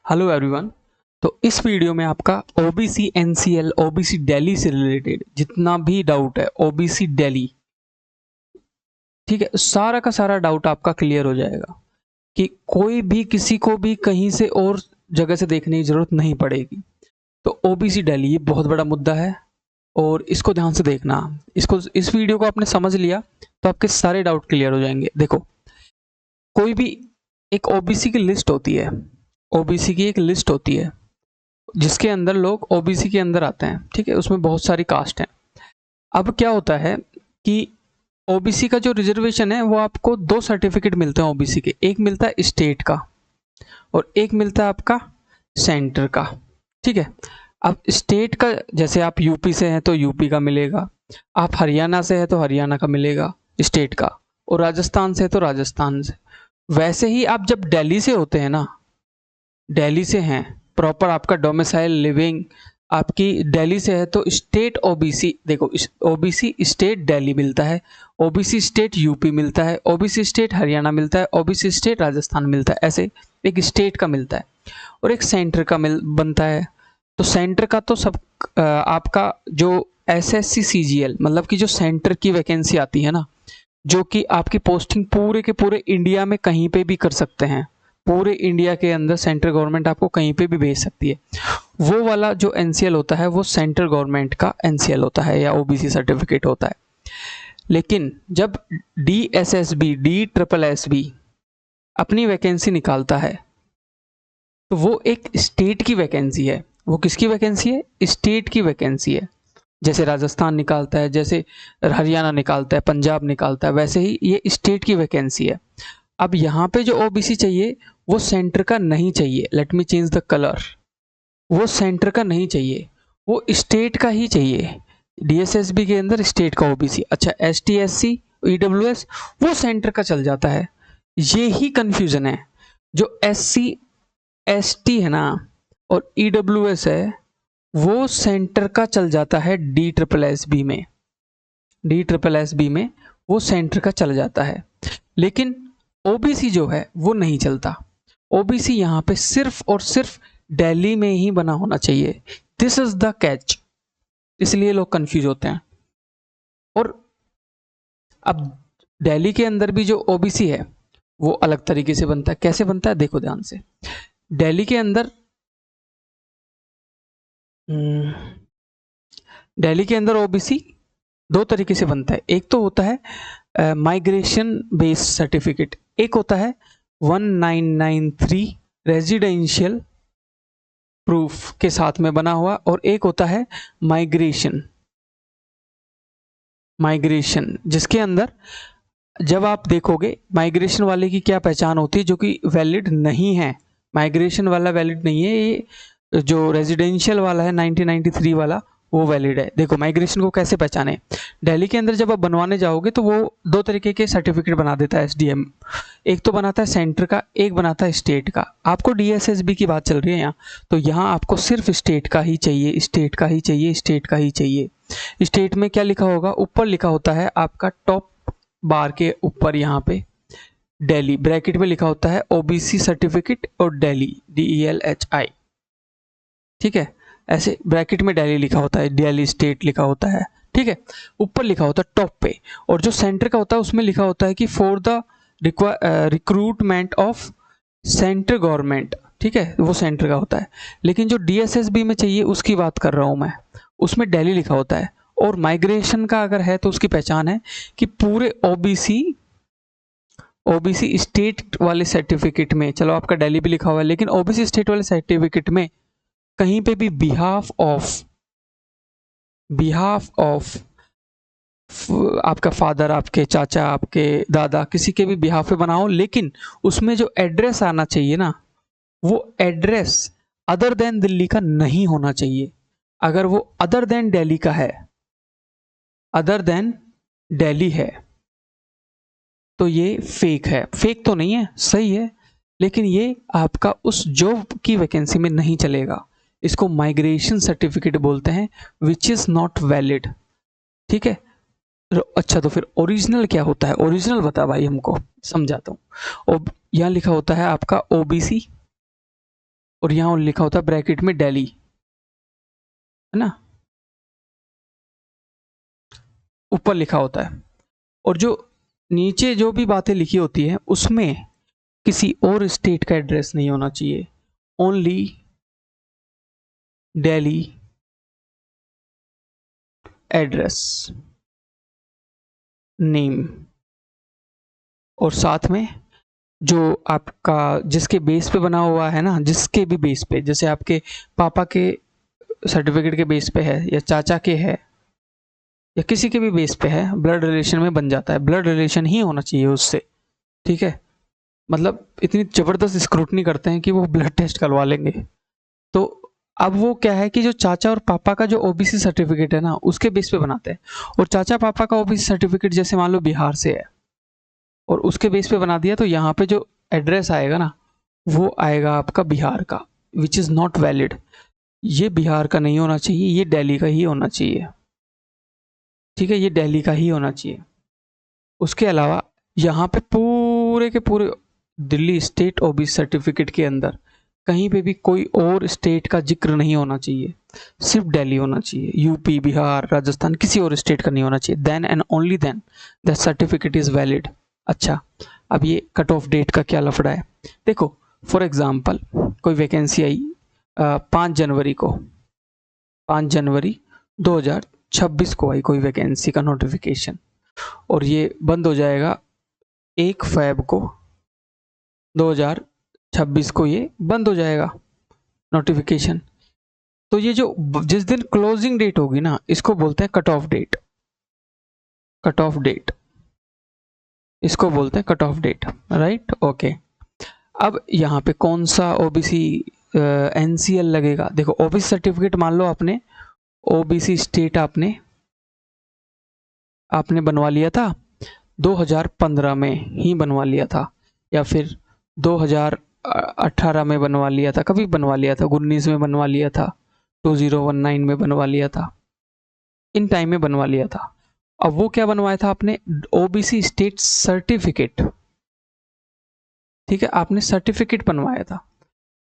Hello everyone. तो इस video में आपका ओबीसी एनसीएल ओबीसी दिल्ली से रिलेटेड जितना भी डाउट है ओबीसी दिल्ली, ठीक है, सारा का सारा डाउट आपका क्लियर हो जाएगा कि कोई भी किसी को भी कहीं से और जगह से देखने की जरूरत नहीं पड़ेगी। तो ओबीसी दिल्ली ये बहुत बड़ा मुद्दा है और इसको ध्यान से देखना। इस वीडियो को आपने समझ लिया तो आपके सारे डाउट क्लियर हो जाएंगे। देखो, कोई भी एक ओबीसी की लिस्ट होती है, ओबीसी की एक लिस्ट होती है जिसके अंदर लोग ओबीसी के अंदर आते हैं, ठीक है। उसमें बहुत सारी कास्ट हैं। अब क्या होता है कि ओबीसी का जो रिजर्वेशन है वो आपको दो सर्टिफिकेट मिलते हैं ओबीसी के। एक मिलता है स्टेट का और एक मिलता है आपका सेंटर का, ठीक है। अब स्टेट का, जैसे आप यूपी से हैं तो यूपी का मिलेगा, आप हरियाणा से हैं तो हरियाणा का मिलेगा स्टेट का, और राजस्थान से है तो राजस्थान से। वैसे ही आप जब दिल्ली से होते हैं ना, दिल्ली से हैं, प्रॉपर आपका डोमिसाइल लिविंग आपकी दिल्ली से है, तो स्टेट ओबीसी, देखो ओबीसी स्टेट दिल्ली मिलता है, ओबीसी स्टेट यूपी मिलता है, ओबीसी स्टेट हरियाणा मिलता है, ओबीसी स्टेट राजस्थान मिलता है। ऐसे एक स्टेट का मिलता है और एक सेंटर का बनता है। तो सेंटर का तो सब आपका जो एसएससी सीजीएल मतलब कि जो सेंटर की वैकेंसी आती है ना, जो कि आपकी पोस्टिंग पूरे के पूरे इंडिया में कहीं पे भी कर सकते हैं, पूरे इंडिया के अंदर सेंट्रल गवर्नमेंट आपको कहीं पे भी भेज सकती है। वो वाला जो एनसीएल होता है वो सेंट्रल गवर्नमेंट का एनसीएल होता है या ओबीसी सर्टिफिकेट होता है। लेकिन जब DSSB अपनी वैकेंसी निकालता है तो वो एक स्टेट की वैकेंसी है। वो किसकी वैकेंसी है? स्टेट की वैकेंसी है। जैसे राजस्थान निकालता है, जैसे हरियाणा निकालता है, पंजाब निकालता है, वैसे ही ये स्टेट की वैकेंसी है। अब यहाँ पे जो ओबीसी चाहिए वो सेंटर का नहीं चाहिए। Let me change the colour. वो सेंटर का नहीं चाहिए, वो स्टेट का ही चाहिए। डीएसएसबी के अंदर स्टेट का ओबीसी। अच्छा, एसटी एससी ईडब्ल्यूएस वो सेंटर का चल जाता है। ये ही कंफ्यूजन है। जो एससी एसटी है ना और ईडब्ल्यूएस है वो सेंटर का चल जाता है DSSB में। DSSB में वो सेंटर का चल जाता है, लेकिन ओबीसी जो है वो नहीं चलता। ओबीसी यहाँ पे सिर्फ और सिर्फ दिल्ली में ही बना होना चाहिए। दिस इज द कैच, इसलिए लोग कंफ्यूज होते हैं। और अब दिल्ली के अंदर भी जो ओबीसी है वो अलग तरीके से बनता है। कैसे बनता है देखो ध्यान से। दिल्ली के अंदर ओबीसी दो तरीके से बनता है। एक तो होता है माइग्रेशन बेस्ड सर्टिफिकेट, एक होता है 1993 रेजिडेंशियल प्रूफ के साथ में बना हुआ, और एक होता है माइग्रेशन जिसके अंदर जब आप देखोगे माइग्रेशन वाले की क्या पहचान होती है, जो कि वैलिड नहीं है। माइग्रेशन वाला वैलिड नहीं है, ये जो रेजिडेंशियल वाला है 1993 वाला वो वैलिड है। देखो माइग्रेशन को कैसे पहचाने। दिल्ली के अंदर जब आप बनवाने जाओगे तो वो दो तरीके के सर्टिफिकेट बना देता है एसडीएम। एक तो बनाता है सेंटर का, एक बनाता है स्टेट का। आपको डीएसएसबी की बात चल रही है यहाँ, तो यहाँ आपको सिर्फ स्टेट का ही चाहिए, स्टेट का ही चाहिए, स्टेट का ही चाहिए। स्टेट में क्या लिखा होगा? ऊपर लिखा होता है आपका टॉप बार के ऊपर यहाँ पे दिल्ली ब्रैकेट में लिखा होता है ओबीसी सर्टिफिकेट और दिल्ली DELHI, ठीक है। ऐसे ब्रैकेट में दिल्ली लिखा होता है, दिल्ली स्टेट लिखा होता है, ठीक है। ऊपर लिखा होता है टॉप पे, और जो सेंटर का होता है उसमें लिखा होता है कि for the recruitment of central government, ठीक है, वो सेंटर का होता है। लेकिन जो डीएसएसबी में चाहिए उसकी बात कर रहा हूं मैं, उसमें दिल्ली लिखा होता है। और माइग्रेशन का अगर है तो उसकी पहचान है कि पूरे ओबीसी स्टेट वाले सर्टिफिकेट में, चलो आपका दिल्ली भी लिखा हुआ है, लेकिन ओबीसी स्टेट वाले सर्टिफिकेट में कहीं पे भी बिहाफ ऑफ आपका फादर, आपके चाचा, आपके दादा, किसी के भी बिहाफ पे बनाओ, लेकिन उसमें जो एड्रेस आना चाहिए ना, वो एड्रेस अदर देन दिल्ली का नहीं होना चाहिए। अगर वो अदर देन दिल्ली का है, अदर देन दिल्ली है, तो ये फेक है। फेक तो नहीं है, सही है, लेकिन ये आपका उस जॉब की वैकेंसी में नहीं चलेगा। इसको माइग्रेशन सर्टिफिकेट बोलते हैं, विच इज नॉट वैलिड, ठीक है। अच्छा, तो फिर ओरिजिनल क्या होता है? ओरिजिनल बता भाई हमको, समझाता हूँ। यहाँ लिखा होता है आपका ओबीसी और यहाँ लिखा होता है ब्रैकेट में दिल्ली, है ना, ऊपर लिखा होता है। और जो नीचे जो भी बातें लिखी होती है उसमें किसी और स्टेट का एड्रेस नहीं होना चाहिए, ओनली दिल्ली एड्रेस नेम। और साथ में जो आपका जिसके बेस पे बना हुआ है ना, जिसके भी बेस पे, जैसे आपके पापा के सर्टिफिकेट के बेस पे है या चाचा के है या किसी के भी बेस पे है, ब्लड रिलेशन में बन जाता है, ब्लड रिलेशन ही होना चाहिए उससे, ठीक है। मतलब इतनी जबरदस्त स्क्रूटनी करते हैं कि वो ब्लड टेस्ट करवा लेंगे। तो अब वो क्या है कि जो चाचा और पापा का जो ओबीसी सर्टिफिकेट है ना, उसके बेस पे बनाते हैं। और चाचा पापा का ओबीसी सर्टिफिकेट जैसे मान लो बिहार से है और उसके बेस पे बना दिया, तो यहाँ पे जो एड्रेस आएगा ना वो आएगा आपका बिहार का, विच इज़ नॉट वैलिड। ये बिहार का नहीं होना चाहिए, ये दिल्ली का ही होना चाहिए, ठीक है, ये दिल्ली का ही होना चाहिए। उसके अलावा यहाँ पे पूरे के पूरे दिल्ली स्टेट ओबीसी सर्टिफिकेट के अंदर कहीं पे भी कोई और स्टेट का जिक्र नहीं होना चाहिए, सिर्फ दिल्ली होना चाहिए। यूपी, बिहार, राजस्थान, किसी और स्टेट का नहीं होना चाहिए। Then and only then that certificate is valid. अच्छा, अब ये कट ऑफ डेट का क्या लफड़ा है, देखो फॉर एग्जांपल कोई वैकेंसी आई 5 जनवरी को, 5 जनवरी 2026 को आई कोई वैकेंसी का नोटिफिकेशन, और ये बंद हो जाएगा 1 फरवरी को 2026 को, ये बंद हो जाएगा नोटिफिकेशन। तो ये जो जिस दिन क्लोजिंग डेट होगी ना, इसको बोलते हैं cut off date, cut off date, इसको बोलते हैं cut off date, right, okay. अब यहाँ पे कौन सा ओबीसी एनसीएल लगेगा, देखो ओबीसी सर्टिफिकेट मान लो आपने ओबीसी स्टेट आपने बनवा लिया था 2015 में ही बनवा लिया था, या फिर 2018 में बनवा लिया था, कभी बनवा लिया था, 19 में बनवा लिया था, 2019 में बनवा लिया था, इन टाइम में बनवा लिया था। अब वो क्या बनवाया था आपने, ओबीसी स्टेट सर्टिफिकेट, ठीक है, आपने सर्टिफिकेट बनवाया था।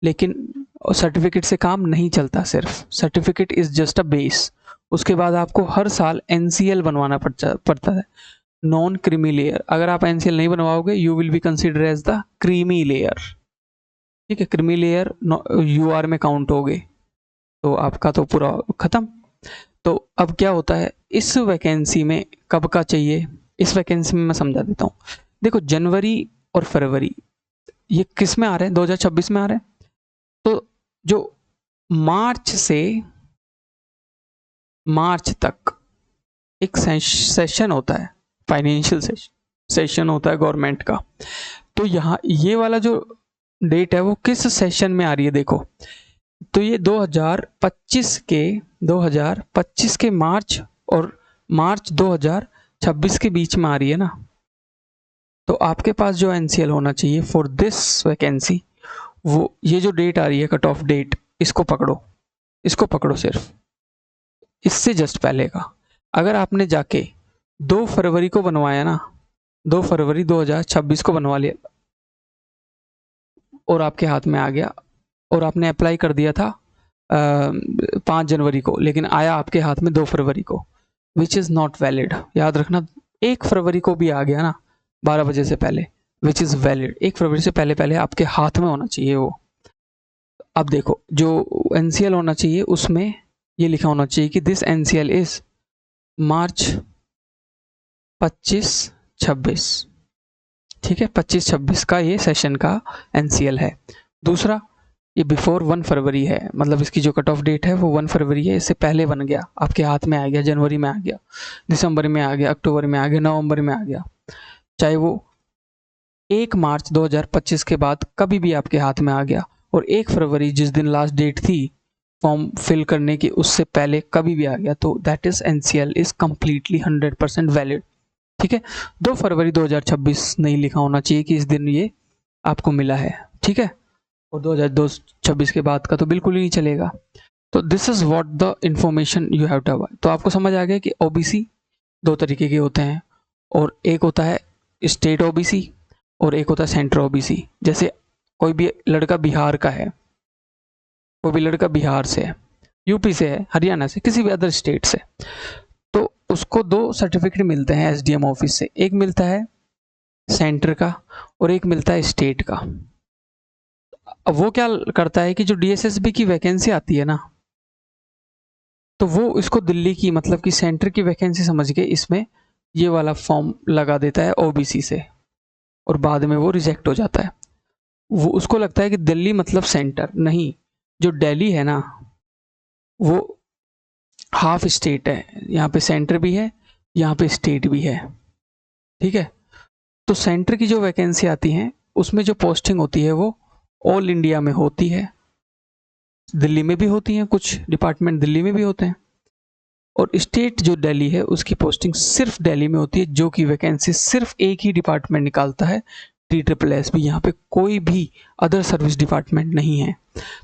लेकिन सर्टिफिकेट से काम नहीं चलता, सिर्फ certificate is just a base. उसके बाद आपको हर साल एनसीएल बनवाना पड़ता है, नॉन क्रीमी लेयर। अगर आप एनसीएल नहीं बनवाओगे you will be consider as the creamy layer, ठीक है, क्रीमी लेयर यूआर में काउंट हो गए, तो आपका तो पूरा खत्म। तो अब क्या होता है इस वैकेंसी में, कब का चाहिए, इस वैकेंसी में मैं समझा देता हूँ। देखो जनवरी और फरवरी ये किस में आ रहे हैं, 2026 में आ रहे हैं। तो जो मार्च से मार्च तक एक सेशन होता है, फाइनेंशियल सेशन होता है गवर्नमेंट का। तो यहाँ ये वाला जो डेट है वो किस सेशन में आ रही है, देखो तो ये 2025 के मार्च और मार्च 2026 के बीच में आ रही है ना। तो आपके पास जो एनसीएल होना चाहिए फॉर दिस वैकेंसी, वो ये जो डेट आ रही है कट ऑफ डेट, इसको पकड़ो, इसको पकड़ो, सिर्फ इससे जस्ट पहले का। अगर आपने जाके 2 फरवरी को बनवाया ना, 2 फरवरी 2026 को बनवा लिया और आपके हाथ में आ गया, और आपने अप्लाई कर दिया था 5 जनवरी को, लेकिन आया आपके हाथ में 2 फरवरी को, विच इज़ नॉट वैलिड। याद रखना 1 फरवरी को भी आ गया ना 12 बजे से पहले, विच इज़ वैलिड। 1 फरवरी से पहले पहले आपके हाथ में होना चाहिए वो। अब देखो जो एनसीएल होना चाहिए उसमें ये लिखा होना चाहिए कि दिस एनसीएल इज मार्च 25-26, ठीक है, 25-26 का ये सेशन का एनसीएल है। दूसरा ये बिफोर 1 फरवरी है, मतलब इसकी जो कट ऑफ डेट है वो 1 फरवरी है, इससे पहले बन गया, आपके हाथ में आ गया, जनवरी में आ गया, दिसंबर में आ गया, अक्टूबर में आ गया, नवंबर में आ गया, चाहे वो 1 मार्च 2025 के बाद कभी भी आपके हाथ में आ गया, और 1 फरवरी जिस दिन लास्ट डेट थी फॉर्म फिल करने की उससे पहले कभी भी आ गया, तो that is NCL is completely 100% valid, ठीक है। 2 फरवरी 2026 नहीं लिखा होना चाहिए कि इस दिन ये आपको मिला है, ठीक है, और 2026 के बाद का तो बिल्कुल ही नहीं चलेगा। तो this is what the information you have to avoid. तो आपको समझ आ गया कि ओबीसी 2 तरीके के होते हैं, और एक होता है स्टेट ओबीसी और एक होता है सेंट्रल ओबीसी। जैसे कोई भी लड़का बिहार का है, वो भी लड़का बिहार से है, यूपी से है, हरियाणा से, किसी भी अदर स्टेट से, तो उसको 2 सर्टिफिकेट मिलते हैं एसडीएम ऑफिस से। एक मिलता है सेंटर का और एक मिलता है स्टेट का। अब वो क्या करता है कि जो डीएसएसबी की वैकेंसी आती है ना, तो वो इसको दिल्ली की मतलब कि सेंटर की वैकेंसी समझ के इसमें ये वाला फॉर्म लगा देता है ओबीसी से, और बाद में वो रिजेक्ट हो जाता है। वो उसको लगता है कि दिल्ली मतलब सेंटर, नहीं, जो दिल्ली है ना वो हाफ स्टेट है, यहाँ पे सेंटर भी है, यहाँ पे स्टेट भी है, ठीक है। तो सेंटर की जो वैकेंसी आती है उसमें जो पोस्टिंग होती है वो ऑल इंडिया में होती है, दिल्ली में भी होती हैं, कुछ डिपार्टमेंट दिल्ली में भी होते हैं, और स्टेट जो दिल्ली है उसकी पोस्टिंग सिर्फ दिल्ली में होती है, जो कि वैकेंसी सिर्फ एक ही डिपार्टमेंट निकालता है, DSSB। यहाँ पे कोई भी अदर सर्विस डिपार्टमेंट नहीं है।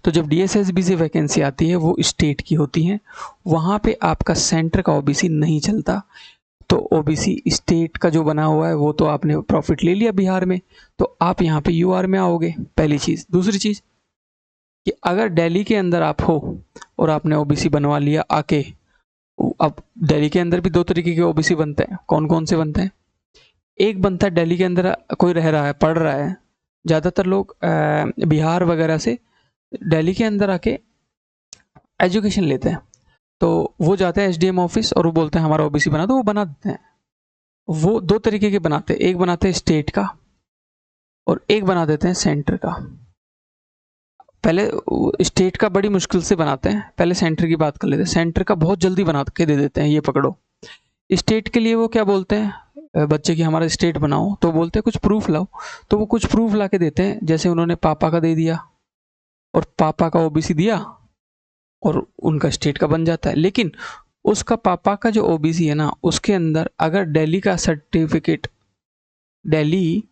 तो जब DSSB से वैकेंसी आती है वो स्टेट की होती है, वहाँ पे आपका सेंटर का ओबीसी नहीं चलता। तो ओबीसी स्टेट का जो बना हुआ है वो तो आपने प्रॉफिट ले लिया बिहार में, तो आप यहाँ पे यूआर में आओगे, पहली चीज़। दूसरी चीज़ कि अगर दिल्ली के अंदर आप हो और आपने ओबीसी बनवा लिया आके, अब दिल्ली के अंदर भी 2 तरीके के ओबीसी बनते हैं। कौन कौन से बनते हैं? एक बनता है दिल्ली के अंदर कोई रह रहा है, पढ़ रहा है, ज़्यादातर लोग बिहार वगैरह से दिल्ली के अंदर आके एजुकेशन लेते हैं, तो वो जाते हैं एसडीएम ऑफिस और वो बोलते हैं हमारा ओबीसी बना दो, वो बना देते हैं। वो 2 तरीके के बनाते हैं, एक बनाते हैं स्टेट का और एक बना देते हैं सेंटर का। पहले स्टेट का बड़ी मुश्किल से बनाते हैं, पहले सेंटर की बात कर लेते हैं। सेंटर का बहुत जल्दी बना के दे देते हैं, ये पकड़ो। स्टेट के लिए वो क्या बोलते हैं, बच्चे की हमारा स्टेट बनाओ, तो बोलते हैं कुछ प्रूफ लाओ, तो वो कुछ प्रूफ ला के देते हैं। जैसे उन्होंने पापा का दे दिया और पापा का ओबीसी दिया और उनका स्टेट का बन जाता है। लेकिन उसका पापा का जो ओबीसी है ना, उसके अंदर अगर दिल्ली का सर्टिफिकेट, दिल्ली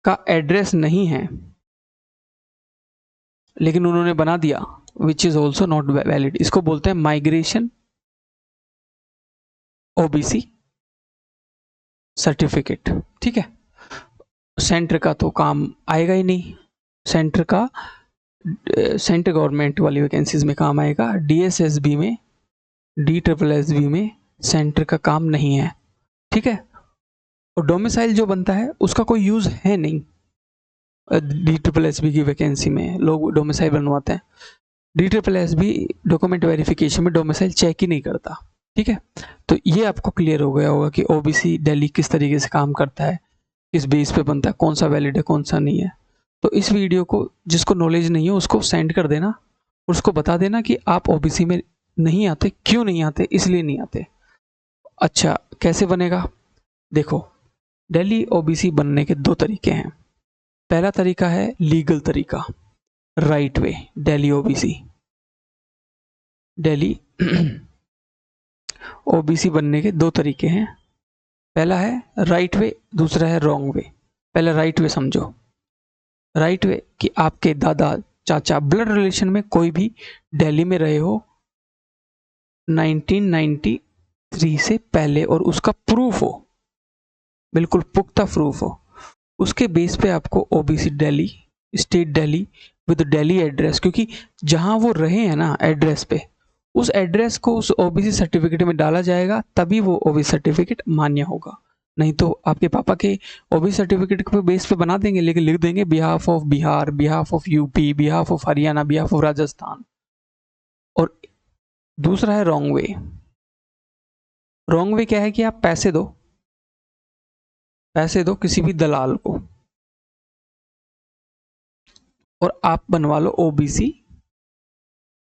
का एड्रेस नहीं है, लेकिन उन्होंने बना दिया, which is also not valid. इसको बोलते हैं माइग्रेशन ओबीसी सर्टिफिकेट, ठीक है। सेंटर का तो काम आएगा ही नहीं, सेंटर का सेंटर गवर्नमेंट वाली वैकेंसीज में काम आएगा, डीएसएसबी में, DSSB में सेंटर का काम नहीं है, ठीक है। और डोमिसाइल जो बनता है उसका कोई यूज है नहीं, DSSB की वैकेंसी में लोग डोमिसाइल बनवाते हैं। DSSB डॉक्यूमेंट वेरिफिकेशन में डोमिसाइल चेक ही नहीं करता, ठीक है। तो ये आपको क्लियर हो गया होगा कि ओबीसी दिल्ली किस तरीके से काम करता है, किस बेस पे बनता है, कौन सा वैलिड है कौन सा नहीं है। तो इस वीडियो को जिसको नॉलेज नहीं है उसको सेंड कर देना और उसको बता देना कि आप ओबीसी में नहीं आते, क्यों नहीं आते, इसलिए नहीं आते। अच्छा, कैसे बनेगा? देखो, दिल्ली ओबीसी बनने के 2 तरीके हैं। पहला तरीका है लीगल तरीका, right way Delhi OBC. Delhi OBC बनने के 2 तरीके हैं, पहला है राइट वे, दूसरा है रॉन्ग वे। पहले राइट वे समझो। राइट वे कि आपके दादा चाचा ब्लड रिलेशन में कोई भी दिल्ली में रहे हो 1993 से पहले और उसका प्रूफ हो, बिल्कुल पुख्ता प्रूफ हो, उसके बेस पे आपको OBC Delhi, state Delhi with Delhi address, क्योंकि जहां वो रहे हैं ना एड्रेस पे, उस एड्रेस को उस ओबीसी सर्टिफिकेट में डाला जाएगा, तभी वो ओबीसी सर्टिफिकेट मान्य होगा। नहीं तो आपके पापा के ओबीसी सर्टिफिकेट के बेस पे बना देंगे, लेकिन लिख देंगे behalf of Bihar, behalf of UP, behalf of Haryana, behalf of Rajasthan. और दूसरा है रॉन्ग वे। रॉन्ग वे क्या है कि आप पैसे दो किसी भी दलाल को और आप बनवा लो ओबीसी,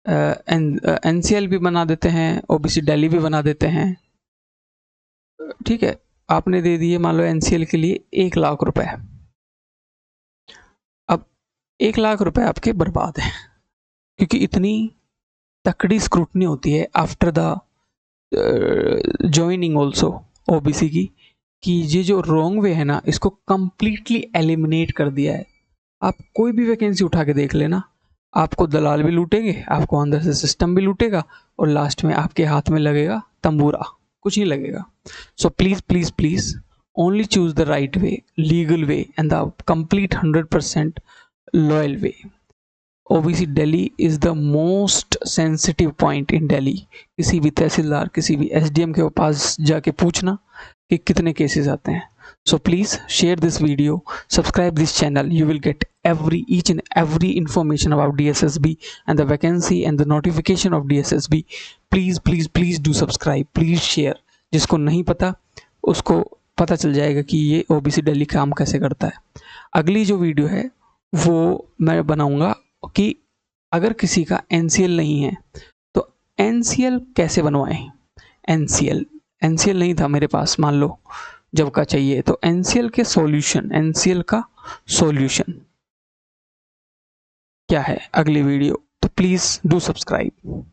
एनसीएल भी बना देते हैं, ओबीसी दिल्ली भी बना देते हैं, ठीक है। आपने दे दिए मान लो एनसीएल के लिए 1 लाख रुपए, अब 1 लाख रुपए आपके बर्बाद हैं, क्योंकि इतनी तकड़ी स्क्रूटनी होती है after the joining also OBC की, कि ये जो रॉन्ग वे है ना, इसको कंप्लीटली एलिमिनेट कर दिया है। आप कोई भी वैकेंसी उठा के देख लेना, आपको दलाल भी लूटेंगे, आपको अंदर से सिस्टम भी लूटेगा, और लास्ट में आपके हाथ में लगेगा तंबूरा, कुछ नहीं लगेगा। So please please please only choose the right way, legal way and the complete 100% loyal way. OBC Delhi is the most sensitive point in Delhi. किसी भी तहसीलदार, किसी भी एसडीएम के पास जाके पूछना कि कितने केसेस आते हैं। So please share this video, subscribe this channel. You will get each and every information about DSSB and the vacancy and the notification of DSSB. Please do subscribe. Please share. जिसको नहीं पता उसको पता चल जाएगा कि ये ओबीसी दिल्ली काम कैसे करता है। अगली जो वीडियो है वो मैं बनाऊंगा कि अगर किसी का एनसीएल नहीं है तो एनसीएल कैसे बनवाएं। एनसीएल नहीं था मेरे पास, मान लो जब का चाहिए, तो एनसीएल के सॉल्यूशन, एनसीएल का सॉल्यूशन क्या है अगली वीडियो। तो प्लीज डू सब्सक्राइब।